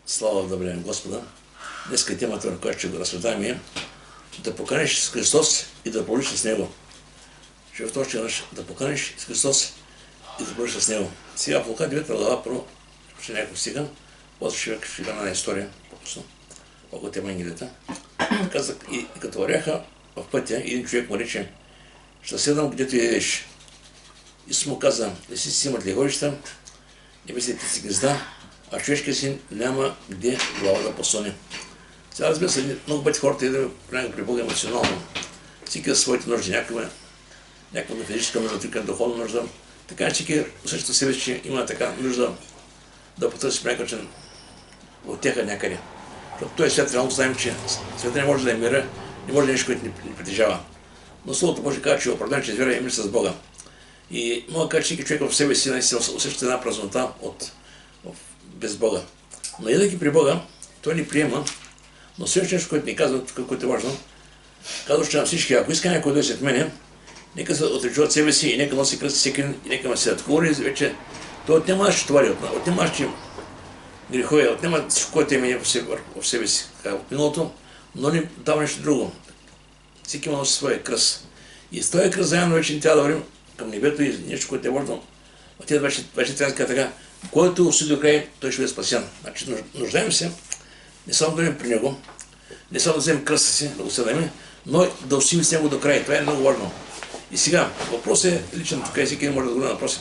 Слава да бъдем Господа. Днес темата, на която ще го разсъждаваме, е да поканиш с Христос и да продължиш с Него. Ще вторче да поканиш с Христос и да продължиш с Него. Сега в Лука 9 глава, първо ще някакво стига, после ще дам една история по-късно, колко тема Евангелията. Казах, и като вървяха в пътя, един човек му рече: ще седам където ядеш. Исус му каза: не си симат ли ходища, не мисли птици гнезда, а човешкият син няма где глава да послони. Сега, разбира се, много пъти хората идват при Бога емоционално. Всеки за своите нужди, някаква физическа нужда, тук духовна нужда. Така че всеки усеща себе си, че има така нужда да потърси по някакъв начин отеха някъде. Защото той свят, реално знаем, че света не може да е мира, не може да е нещо, което ни притежава. Но Словото Божие казва, че е оправдан чрез вяра и мир с Бога. И мога да кажа, че всеки човек в себе си наистина усеща една празнота без Бога. Но идвайки при Бога, той ни приема, но следващото нещо, което ни казва, което е важно, казва, че на всички, ако иска някой да е след мене, нека се отрече от себе си и нека носи кръст всеки и нека ме седат. Говори вече, той отнема нашите товари, отнема нашите грехове, отнема всичко, което е мене в себе си, от миналото, но ни дава нещо друго. Всеки има носи своя кръст. И с този кръст заедно вече ни трябва да вървим към небето и нещо, което е важно. Отидат вече трябва да кажа така: който устои до край, той ще бъде спасен. Значи нуждаем се не само да бъдем при Него, не само да вземем кръста си, да го седаме, но да устоим с Него до край. Това е много важно. И сега, въпросът е личен, тук и всеки не може да отговори на въпроса.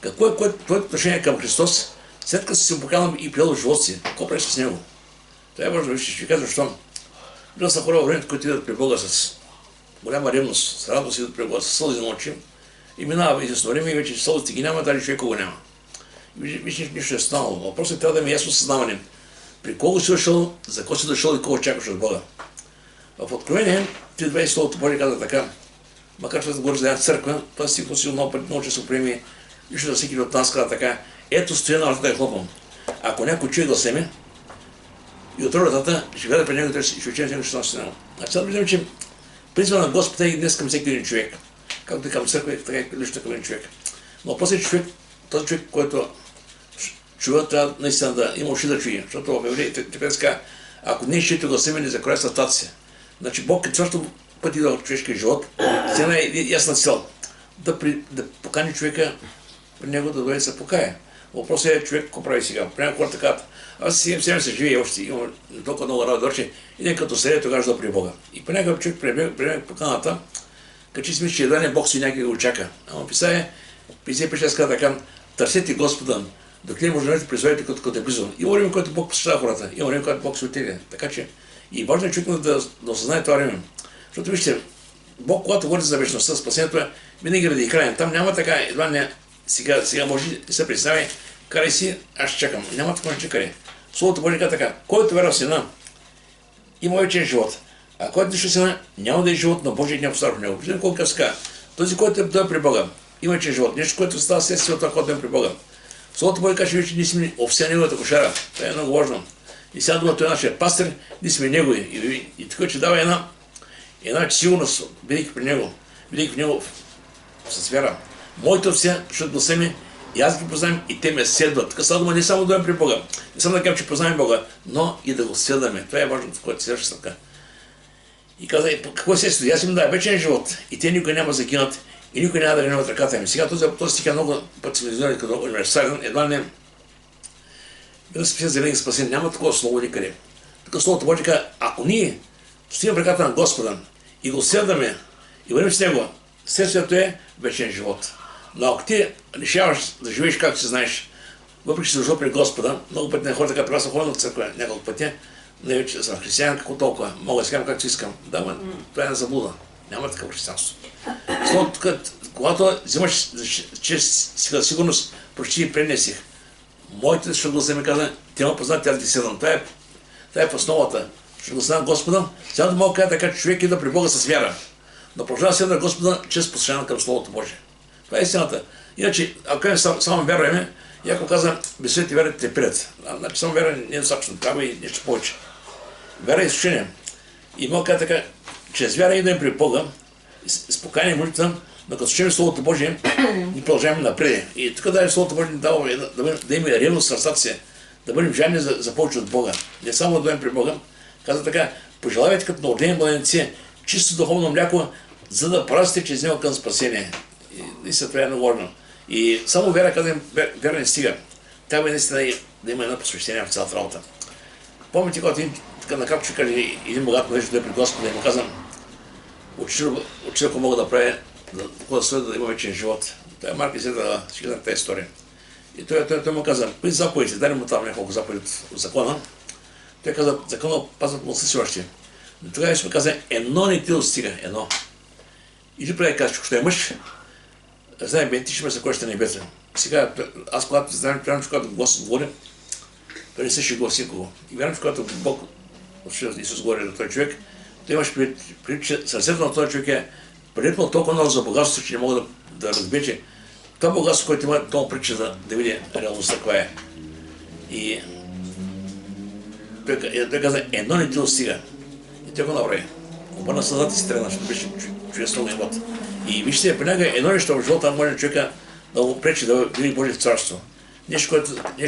Какво е твоето отношение към Христос, след като си се поканал и приел в живота си? Какво правиш с Него? Това е важно. Вижте, ще ви кажа защо. Виждам са хора във времето, които идват при Бога с голяма ревност, с радост идват при Бога, с сълзи на очи, и минава известно време и вече сълзите ги няма, даже човека го няма. Виж, нищо е станало. Въпросът трябва да ми е ясно съзнаване. При кого си дошъл, за кого си дошъл и кого чакаш от Бога. В Откровение 3.20 Словото Божие казва така: макар че да говори за една църква, това стихо си много често приеми, нищо за всеки от нас казва така: ето стоя на вратата и хлопам. Ако някой чуе гласа ми и отвори вратата, ще гледа при него и ще учим него, ще носи него. Значи сега виждам, че призва на Господа е и днес към всеки един човек. Както и към църква, така и лично към един човек. Но после този човек, който чува, трябва наистина да има уши да чуе. Защото в Евреи те така: ако не изчете гласа ми, не закроя стата си. Значи Бог, защото пъти идва в човешкия живот, с една ясна цел да покани човека при него да дойде да се покая. Въпросът е човек какво прави сега. При някои хората казват: аз си се живея още, имам толкова много работа да върши, и нека като седе, тогава ще да при Бога. И при някакъв човек приеме поканата, качи си мисли, че едва не Бог си някъде го чака. Ама писае 56 казва така: търсете Господа, докато не може да намерите призовете като е близо. Има време, което Бог посещава хората, има време, което Бог се отиде. Така че и важно е човек да осъзнае това време. Защото вижте, Бог, когато говори за вечността, спасението е винаги ради края. Там няма така, едва не сега може да се представи: карай си, аз ще чакам. Няма такова чакане. Словото Божие казва така: който вярва в Сина, има вечен живот. А който нищо Сина, няма да е живот, но Божия гняв остава в него. Виждам колко казва: този, който е при Бога, има вечен живот. Нещо, което става следствие от това, което е при Бога. Словото Божие казва, че ние сме овся неговата кошара. Това е много важно. И сега дума, той е нашия пастир, ние сме негови. И така, че дава една сигурност, бидейки при него, бидейки в него с вяра. Моите овца, защото гласа ми, и аз ги познавам, и те ме следват. Така става дума не само да бъдем при Бога, не само да кажем, че познаваме Бога, но и да го следваме. Това е важното, което се върши така. И каза: какво е следствието? Аз им дам вечен живот, и те никой няма да загинат, и никой няма да гневат ръката ми. Сега този стих е много път се визионен като универсален, едва не да се за винаги спасен. Няма такова слово никъде. Така Словото Божие казва: ако ние стоим в ръката на Господа и го следваме и вървим с Него, следствието е вечен живот. Но ако ти решаваш да живееш както си знаеш, въпреки че си дошъл при Господа, много пъти на хората казват: аз съм ходил в църква няколко пъти, не вече съм християн, какво толкова, мога да си кажам както искам. Да, това е на заблуда. Няма такъв християнство. Когато взимаш чрез сигурност, почти пренесих. Моите ще гласа ми каза: те ме познат, аз ги седам. Това е в основата. Ще гласа на Господа. Сега да мога да кажа така, че човек идва при Бога с вяра. Но продължава да седа на Господа чрез послушание към Словото Божие. Това е истината. Иначе, ако само вярваме, и ако казвам: без свет и вяра те прият. Значи само вяра не е достатъчно, трябва и нещо повече. Вяра е изключение. И мога да кажа така: чрез вяра идем при Бога, с покаяние и молитва, но като слушаме Словото Божие, ни продължаваме напред. И тук даже Словото Божие ни дава да има ревност в сърцата си, да бъдем жадни за повече от Бога. Не само да дойдем при Бога. Каза така, пожелавайте като новородени младенци чисто духовно мляко, за да порастете чрез него към спасение. И се това е много важно. И само вера, каза им, вера не стига. Трябва наистина да има едно посвещение в цялата работа. Помните, когато накратко ще каже един богат младеж да е при Господа и му казвам, учител, ако мога да правя, да следва да има вечен живот. Той Марк изследва, ще казвам тази история. И той му каза, при заповедите, дай му там няколко заповеди от закона. Той каза, закона пазват му си още. Но тогава Исус каза, едно не ти достига, едно. И ти прави каза, че е мъж, знаем, бе, ти ще ме за кой ще небето. Сега, аз когато знаем, че когато Господ говори, той не се шегува с никого. И вярвам, че когато Бог, Исус говори на този човек, той имаш предвид, че сърцето на този човек е предвидно толкова много за богатство, че не мога да разбие, че това богатство, което има, това прича да види реалността каква е. И той каза, едно не ти достига. И той го направи. Обърна съдата и си тръгна, защото беше чудесно живот. И вижте, понякога едно нещо в живота може човека да му пречи да види Божие в царство. Нещо,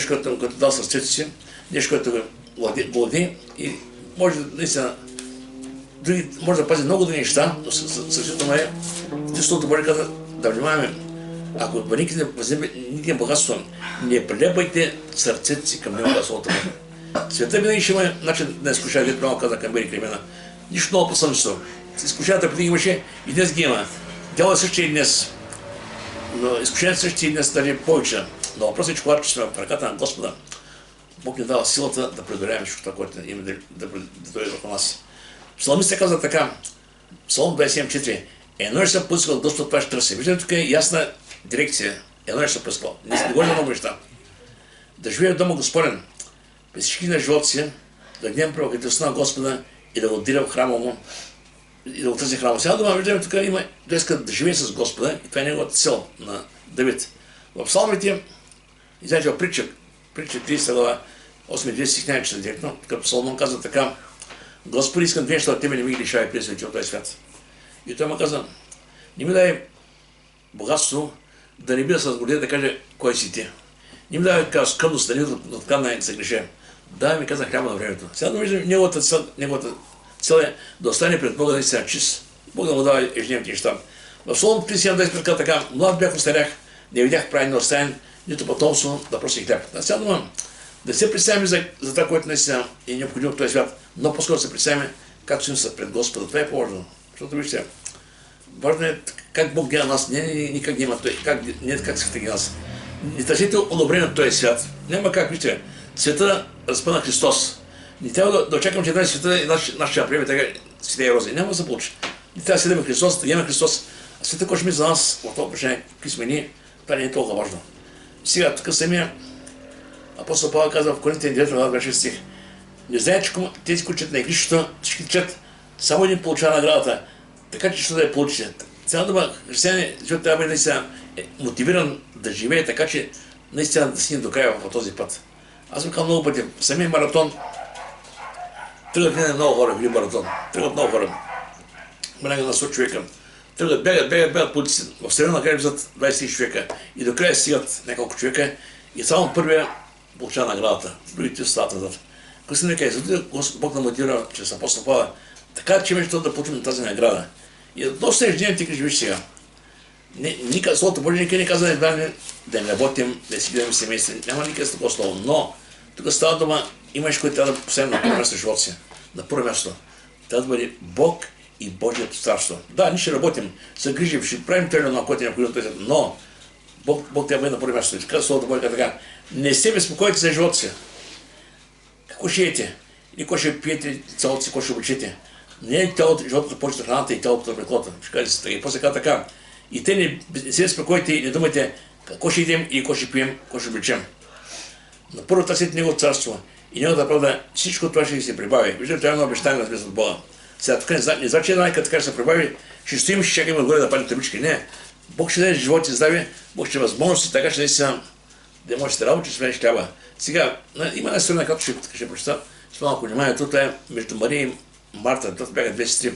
което дал сърцето си, нещо, което го влади и може наистина може да пази много други неща, но сърцето му е, Словото Божие каза да внимаваме. Ако възникне богатство, не прилепвайте сърцето си към него, Словото Божие. Света винаги ще има начин да изкушава, дето много каза към Бери Кремена. Нищо много по-съмничество. Изкушенията преди имаше и днес ги има. Дяло е същия и днес. Но изкушенията същия и днес даже повече. Но въпросът е, че когато сме в ръката на Господа, Бог ни дава силата да преодоляваме всичко това, което има да дойде върху нас. Псалмистът каза така, Псалом 27:4, едно ще съм поискал от Господ, това ще търся. Виждате, тук е ясна дирекция. Едно ще съм поискал. Не се говори за много неща. Да живея в дома Господен, през всички на живота си, да гледам правокритостта на Господа и да го отделя в храма му и да го търся храма. Сега дома виждаме, тук има, да иска да живее с Господа и това е неговата цел на Давид. В псалмите, и знаете, в притча 30 глава, 8-10 стих не чета директно, като Соломон казва така, Господи, искам две неща от тебе, не ми ги лишавай при свети от този свят. И той му каза, не ми дай богатство, да не бида с гордия да каже кой си ти. Не ми дай скъдност, да не открадна да се греша. Дай ми каза хляба на времето. Сега да виждам, неговата цел е да остане пред Бога да наистина чист. Бог да му дава ежедневните неща. В Соломон 37 казва така, млад бях остарях, не видях правилно оставен, нито потомство да проси хляб. Сега думам, да се представим за това, което наистина е необходимо в този свят, но по-скоро се представим как сме са пред Господа. Това е по-важно. Защото вижте, важно е как Бог гледа нас, никак няма той, как се гледа нас. Не търсите одобрение от този свят. Няма как, вижте, света разпъна Христос. Не трябва да очаквам, че тази света и наш ще направи така светия рози. Няма да се получи. Не трябва да седем Христос, да имаме Христос. А света, който ще ми за нас в това отношение, какви сме ние, това не е толкова важно. Сега, тук самия апостол Павел казва в Коринтияни 9 стих. Не знаете, че тези, които четат на игрището, всички четат, само един получава наградата, така че ще да я получите. Цяло дума, християни, защото трябва да наистина мотивиран да живее така, че наистина да стигне до края по този път. Аз съм казал много пъти, в самия маратон тръгват много хора, или маратон, тръгват много хора. Маляга на 100 човека. Тръгват, бегат по улици. В средно на края влизат 20 човека. И до края стигат няколко човека и само първия получава наградата. Другите остават назад. Късно нека е, защото Бог да мотивира чрез апостол Павел, така че имаш да получим тази награда. И доста ежедневен ти живиш сега. Словото Божие никъде не казва да не работим, да си гледаме семейство. Няма никъде такова слово. Но тук става дума, имаш, който трябва да поставим на първо място в живота си. На първо място. Трябва да бъде Бог и Божието царство. Да, ние ще работим, се грижим, ще правим това, на което е необходимо, но Бог трябва да бъде на първо място. И така Словото Божие така. Не се безпокойте за живота си. Какво ще ете? И какво ще пиете цялото си, какво ще обучите? Не е тялото, живота да почне храната и тялото на облеклото. Ще кажете се така. И после така. И те не се безпокойте и не думайте какво ще идем и какво ще пием, какво ще облечем. Но първо търсите Неговото царство и Неговата правда, всичко това ще ви се прибави. Виждате, това е едно обещание, разбира се, от Бога. Сега тук не значи, че една така ще се прибави, ще стоим, ще чакаме отгоре да падим табички. Не. Бог ще даде живот и здраве, Бог ще възможности, така ще наистина да можете да работите, свен ще трябва. Сега, има една страна, която ще прочета, с малко внимание, това е между Мария и Марта, това бяха две сестри,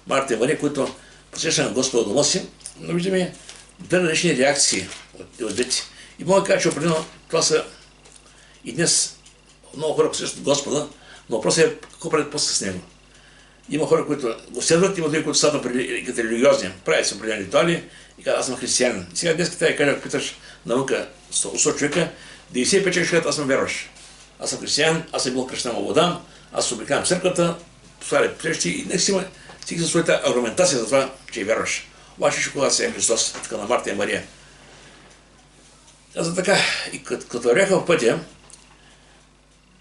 Марта и Мария, които посрещаха на Господа дома си, но виждаме две различни реакции от двете. И мога да кажа, че определено това са и днес много хора посрещат Господа, но въпросът е какво правят после с него. Има хора, които го следват, има други, които стават като религиозни, правят се определени ритуали и казват, аз съм християнин. И сега днес трябва да кажа, ако питаш наука 100 човека, 95 човека казват, аз съм вярващ. Аз съм християнин, аз съм бил кръщен във вода, аз се обикалям в църквата, поставя прещи и нека си има всеки със своята аргументация за това, че е вярваш. Обаче ще когато е Христос, така на Марта и Мария. Каза така, и като вървяха в пътя,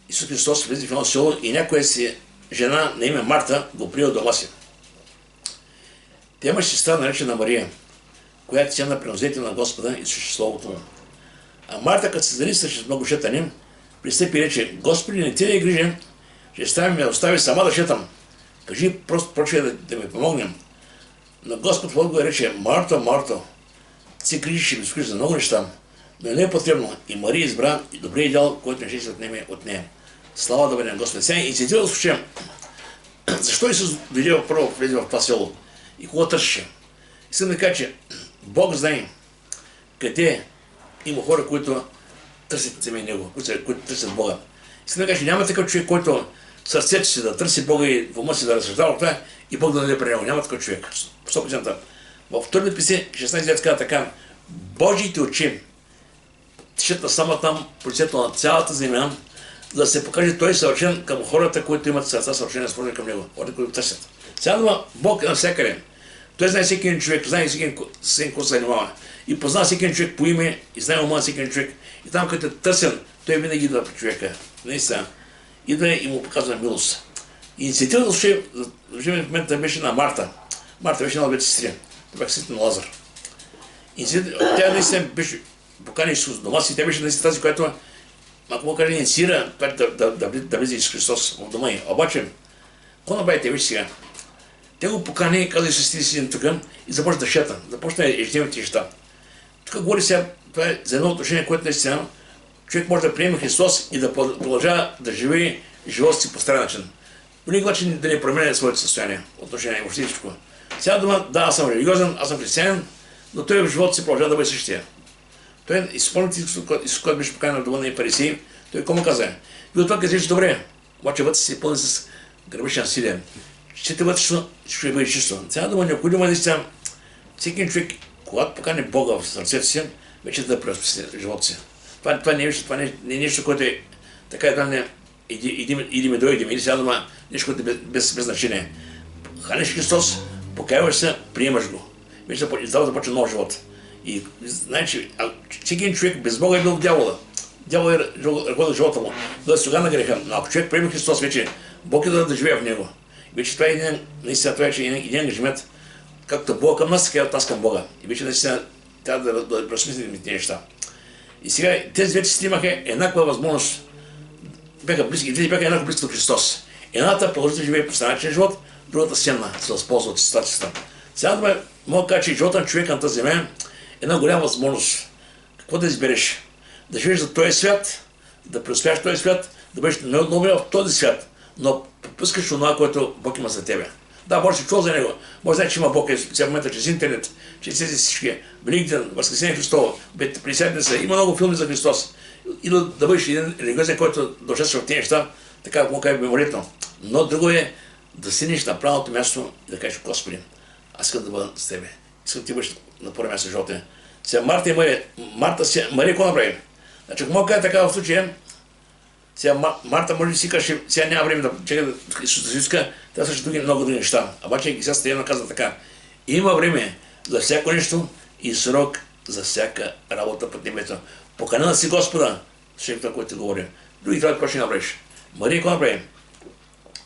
Исус Христос влезе в едно село и някоя си жена на име Марта го прие от дома си. Тя имаше сестра, наречена Мария, която ценна приносител на Господа и слуша Словото му. А Марта, като се залисваше с много шетане, пристъпи и рече, Господи, не ти ли е грижа, че сестра ми ме остави сама да шетам. Кажи просто прочее да ми помогнем. Но Господ в отговор рече, Марто, Марто, ти се грижиш и безпокоиш за много неща, но не е потребно. И Мария избра и добрия дял, който не ще се отнеме от нея. Слава да бъде на Господа. Сега инициатива да слушам. Защо Исус дойде първо влезе в това село? И кого търсеше? Искам да кажа, че Бог знае къде има хора, които търсят сами Него, които търсят Бога. Искам да кажа, че няма такъв човек, който сърцето си да търси Бога и в ума си да разсъждава това и Бог да даде при него. Няма такъв човек. 100%. В Втория писе, 16 лет казва така, Божиите очи тишат на само там по лицето на цялата земя, за да се покаже той съвършен към хората, които имат сърца съвършено сложени към него, хората, които търсят. Сега дума, Бог е навсякъде. Той знае всеки един човек, знае всеки един какво се занимава. И познава всеки един човек по име, и знае ума на всеки един човек. И там, където е търсен, той винаги идва при човека. Наистина. Идва и му показва милост. Инициативата в момента беше на Марта. Марта беше една от двете сестри. Това бяха сестрите на Лазар. Тя наистина беше покани Исус дома си, тя беше наистина тази, която, ако му каже, инициира да влезе Исус Христос в дома й. Обаче, какво направи те виж сега? Те го покани и каза сестри си тук и започна да шета, започна ежедневните неща. Тук говори сега, това е за едно отношение, което наистина човек може да приеме Христос и да продължава да живее живота си по стария начин. По никакъв начин да не променя своето състояние, отношение, въобще всичко. Сега дума, да, аз съм религиозен, аз съм християнин, но той в живота си продължава да бъде същия. Той изпълните Исус, който беше поканен в дома на Фарисеи, той какво му каза? И от това казваш, добре, обаче вътре си пълни с гръбични насилие. Ще те вътрешно, ще бъде чисто. Сега дума, необходимо е наистина всеки човек, когато покане Бога в сърцето си, вече да преосмисли живота си. Това не е нещо, което е така едва не иди ме дойдем, или сега дума, нещо, което е без значение. Храниш Христос, покаяваш се, приемаш го. Вече започва нов живот. И знаеш, че всеки един човек без Бога е бил дявола. Дявол е ръководил живота му. Да слуга на греха. Но ако човек приеме Христос, вече Бог е да живее в него. Вече това е един ангажимент, както Бог към нас, така от нас към Бога. И вече наистина трябва да пресмислим тези неща. И сега тези двете си имаха еднаква възможност. Бяха близки, двете бяха еднакво близки до Христос. Едната продължи да живее по живот, другата сенна се възползва от ситуацията. Сега мога да кажа, че живота на човека на тази земя е една голяма възможност. Какво да избереш? Да живееш за този свят, да преуспееш този свят, да бъдеш неотновен в този свят, но пропускаш това, което Бог има за тебе. Да, може да си чул за него. Може да знае, че има Бог в момента чрез интернет, чрез тези всички Великден, Възкресение Христово, 50 дни има много филми за Христос. И да бъдеш един религиозен, който да участваш в тези неща, така му кажа меморитно. Но друго е да седнеш на правилното място и да кажеш, Господи, аз искам да бъда с тебе. Искам да ти бъдеш на първо място в живота. Сега Марта и Мария. Мария какво направи? Значи, ако мога да кажа така в случая, сега Марта може да си каже, сега няма време да чека Исус да си иска, това също много други неща. Обаче сега Стеяна каза така, има време за всяко нещо и срок за всяка работа под небето. Покана си Господа, след това, което ти говори. Други това какво ще направиш. Мария какво направи?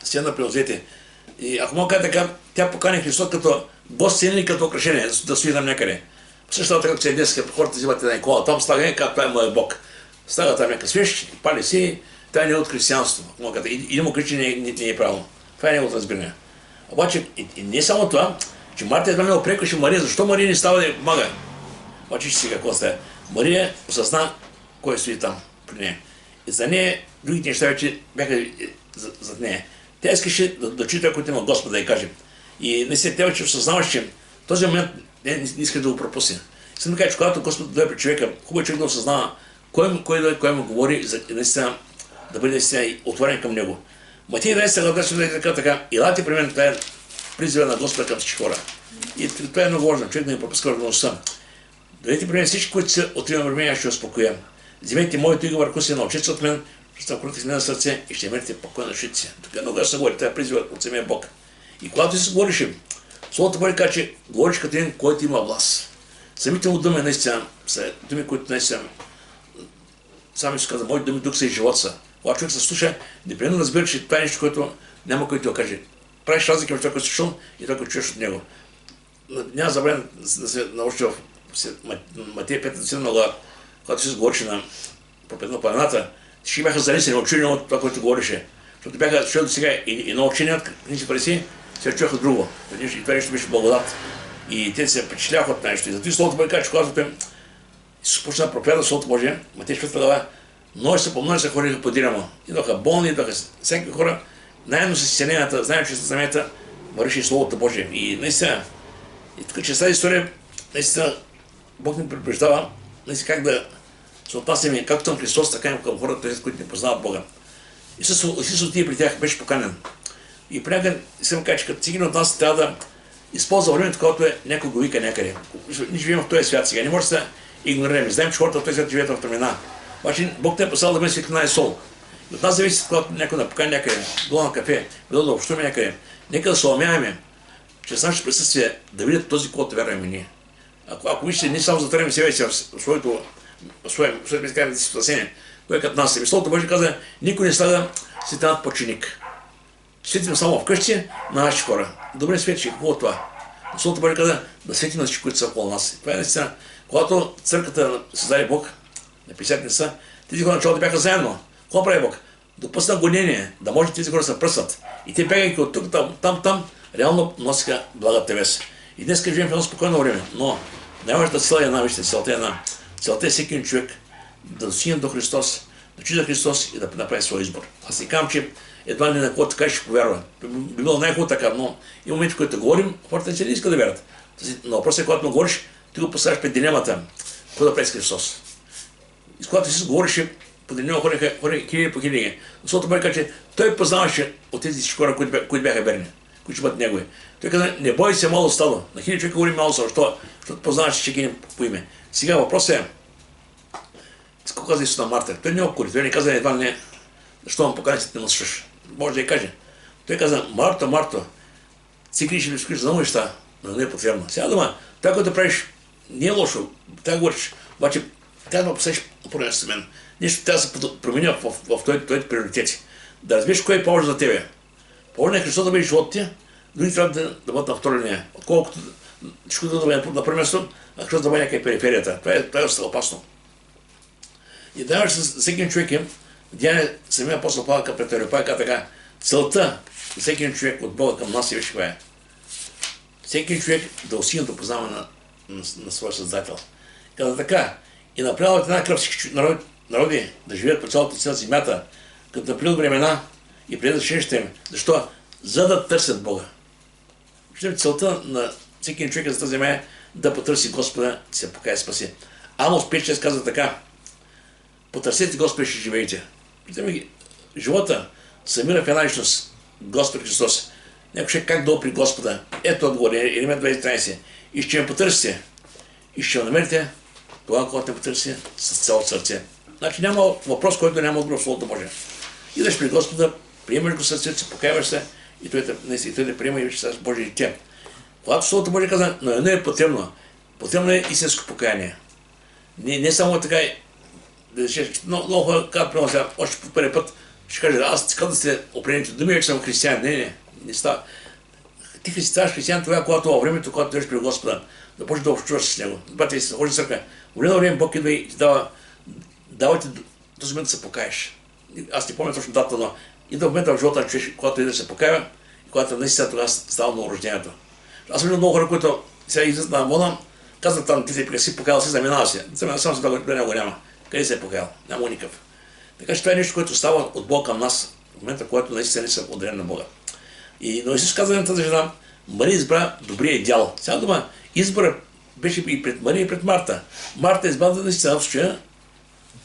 Стеяна преозете. И ако мога да кажа така, тя покани Христос като гостин или като украшение, да стои там някъде. Същото така, че е днес, хората взимат една икона, там слага, как това е моят Бог. Слага там някакъв свещ, пали си, това не е от християнство. И да му кричи не е правилно. Това е неговото разбиране. Обаче, и не само това, че Марта едва ме опрекваше Мария, защо Мария не става да я помага? Обаче ще сега какво става. Мария осъзна кой стои там при нея. И за нея другите неща вече бяха зад нея. Тя искаше да чуе това, което има Господа да я каже. И наистина тя вече осъзнаваш, че в този момент не иска да го пропусне. Искам да кажа, че когато Господ дойде при човека, хубаво човек да осъзнава кой му говори, наистина да бъде наистина отворен към него. Матей 11 глава така, елате при мен, това е призива на Господа към всички хора. И това е много важно, човек да не пропуска отговорността. Дойдете при мен всички, които са отивам върху мен, аз ще успокоя. Вземете моето иго върху си, научете се от мен, ще съм кротък с мен на сърце и ще имате покой на душите си. Тук много ясно говори, това е призива от самия Бог. И когато си говориш, Словото Божие казва, че говориш като един, който има власт. Самите му думи наистина са думи, които наистина сами се казва, моите думи дух са и живот са. Когато човек се слуша, непременно разбира, че това е нещо, което няма който да каже. Правиш разлика между това, което си чул и това, което чуеш от него. Няма забравя да се научи в Матея 5 глава, когато се говореше на проповедта планината, всички бяха залесени, очудени от това, което говореше. Защото бяха чули до сега и на учения от книжни фарисеи, сега чуяха друго. И това нещо беше благодат. И те се впечатляваха от нещо. И затова Словото Божие казва, че когато Исус почна да проповядва Словото Божие, Матея 4 глава, множество по множество ходиха по Дирама. Идваха болни, идваха всеки хора, наедно с изцеленията, знаем, че с знамета върши Словото Божие. И наистина, и тук чрез тази история, наистина Бог ни предупреждава наистина как да се отнасяме както към Христос, така и към хората, които не познават Бога. Исус отиде при тях, беше поканен. И понякога съм казал, че като всеки от нас трябва да използва времето, когато някой го вика някъде. Ние живеем в този свят сега, не може да се игнорираме. Знаем, че хората в този свят живеят в времена. Обаче Бог те е послал да бъде светлина и сол. И от нас зависи, когато някой да покани някъде, долу на кафе, да общуваме някъде. Нека да се умяваме, чрез нашето присъствие да видят този, който вярваме ние. Ако вижте, не само затворим себе си в своето спасение, кое е като нас. Словото Божие каза, никой не слага светлината поченик. Светим само вкъщи на нашите хора. Добре свети, какво е това? Словото Божие каза, да светим на всички, които са около нас. Това е наистина. Когато църквата създаде Бог, на Писателница, тези хора началото бяха заедно. Какво прави Бог? Допусна гонение, да може тези хора да се пръснат. И те бягайки от тук, там, реално носиха благата вест. И днес живеем в едно спокойно време, но най-важната цел е една, вижте, целта е една. Целта е всеки един човек да достигне до Христос, да чуе за Христос и да направи своя избор. Аз не казвам, че едва ли на кого така ще повярва. Би било най-хубаво така, но и в момента, в който говорим, хората не искат да вярват. Но въпросът е, когато му говориш, ти го поставяш пред дилемата. Какво да прави с Христос? И когато си говореше, подле него хора хиляди по хиляди. Защото Бог каза, че той познаваше от тези хора, които бяха верни, които ще бъдат негови. Той каза, не бой се, мало стало. На хиляди човека говори мало стало. Защото познаваше, че ги по име. Сега въпросът е, какво каза Исус на Марта? Той не окори, той не каза едва не, защо му покани си те насъщаш. Може да я каже. Той каза, Марто, си грижи да скриш за много неща, но не е потвърдно. Сега дума, това, което правиш, не е лошо, това говориш, обаче трябва да посещаш поне с мен. Нещо трябва да се променя в твоите приоритети. Да разбереш кое е по-важно за тебе. По-важно е Христос да бъде живот ти, други трябва да бъдат на втора линия. Отколкото всичко да бъде на първо място, а Христос да бъде някъде периферията. Това е опасно. И даваш с всеки човек, Диане самия апостол Павел към Петър каза така, целта на всеки човек от Бога към нас е виж каква е. Всеки човек да усилно да познава на своя Създател. Каза така, и направил от една кръв всички народи да живеят по цялата цяла земята, като наприл времена и пред решението им. Защо? За да търсят Бога. Целта на всеки човек за тази земя е да потърси Господа и се покая спаси. Амос 5.6 казва така, потърсете Господа и ще живеете. Живота съмира в една личност, Господ Христос. Някой ще как долу при Господа. Ето отговор, Еремия 20:13. И ще ме потърсите. И ще ме намерите тогава, когато не потърсите с цялото сърце. Значи няма въпрос, който няма отговор в Словото Божие. Идеш при Господа, приемаш го сърцето си, покаяваш се и той те приема и с Божие дете. Когато Словото Божие каза, но едно е потребно. Потребно е истинско покаяние. Не само така много хора казват, примерно сега, още по първи път, ще кажа, аз искам да сте определените думи, че съм християн. Не става. Ти ставаш християн тогава, когато във времето, когато дойдеш при Господа, да почнеш да общуваш с Него. Бате, се ходи в църква. В голямо време Бог идва и ти дава ти този момент да се покаеш. Аз не помня точно дата, но идва момента в живота на човек, когато иде да се покаява и когато наистина тогава става новорождението. Аз виждам много хора, които сега излизат на Амона, казват там, ти се си покаял, си заминава си. Заминава само за да него няма. Къде се е покаял? Няма никакъв. Така че това е нещо, което става от Бог към нас, в момента, когато наистина не са отделени на Бога. Но Исус каза на тази жена, Мария избра добрия идеал. Сега дума, избора беше и пред Мария и пред Марта. Марта избра да наистина в случая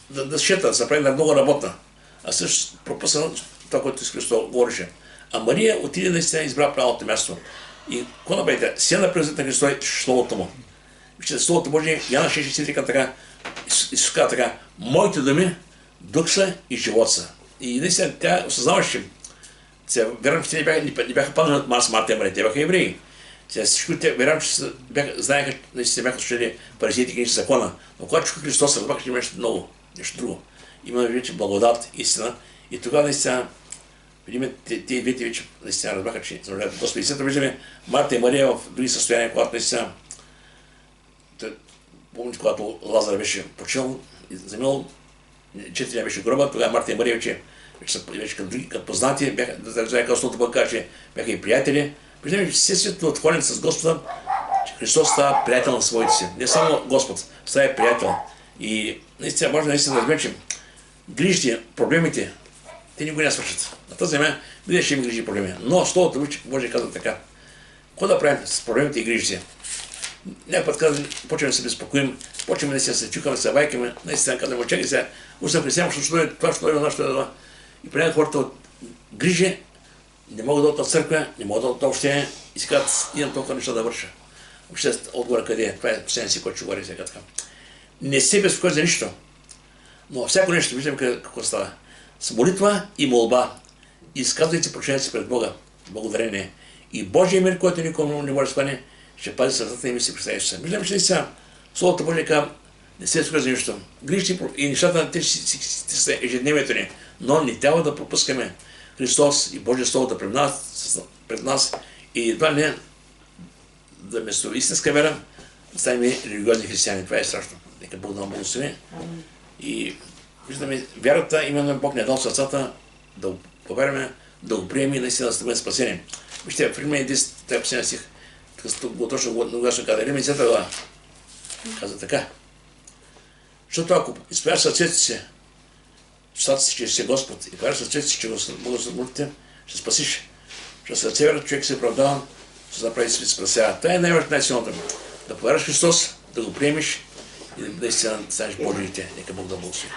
да шета, да се прави на много работна. Аз също пропуснах това, което Христос говореше. А Мария отиде наистина и избра правилното място. И какво направите? Сяда пред на Христос Словото му. Вижте, Словото Божие, Яна 6:4 така, Исус каза така: моите думи дух са и живот са. И наистина тя осъзнаваше, вярвам, че те не бяха паднали от Марс, Марта и Мария, те бяха евреи. Всичко те, вярвам, че знаеха, наистина бяха слушали фарисеите и книжни закона. Но когато чуха Христос, разбраха, че има нещо друго. Има вече благодат, истина. И тогава наистина, видиме, тези двете вече наистина разбраха, че се нуждаят от Господа. И след това виждаме Марта и Мария в други състояния, когато наистина, помните, когато Лазар беше починал и заминал, 4 дни беше гроба, тогава Марта и Мария вече като познати, бяха основното Бог каза, че бяха и приятели. Виждаме, че естествено отходен с Господа, че Христос става приятел на своите си. Не само Господ, става приятел. И наистина важно да разберем, че грижите, проблемите, те никога не свършат. На тази земя винаги ще има грижи и проблеми. Но Словото Божие казва така: какво да правим с проблемите и грижите? Някой път казвам, почваме да се безпокоим, почваме да се чукаме, се вайкаме, наистина казваме: чакай сега, съм християн, това ще дойде, това. И при хората от грижи не могат да отидат в църква, не могат да отидат в общение и си казват: имам толкова неща да върша. Въобще отговора къде е? Това е последния си, който ще говори сега така. Не се безпокой за нищо, но всяко нещо виждам какво става. С молитва и молба изказвайте прощението си пред Бога, благодарение. И Божия мир, който никому не може да стане, ще пази сърцата им и си представиш се. Виждам, че наистина Словото Божие казва: не се безпокой за нищо. Грижите и нещата те са ежедневието ни, но не трябва да пропускаме Христос и Божие Слово да пред нас и едва не да вместо истинска вера да станем религиозни християни. Това е страшно. Нека Бог да нам благослови. И виждаме, вярата именно Бог не е дал сърцата да го повярваме, да го приемем и наистина да бъдем спасени. Вижте, в Римляни 10, това е последния стих, го точно каза, Римляни 10 глава, каза така: защото ако изповядаш сърцето си, че си Господ, и повярваш сърцето си, че Бога се молите, ще спасиш. Защото сърце вяра, човек се оправдава, ще направи се спасява. Това е най-силното. Да повярваш Христос, да го приемеш и да станеш Божиите. Нека Бог да благослови.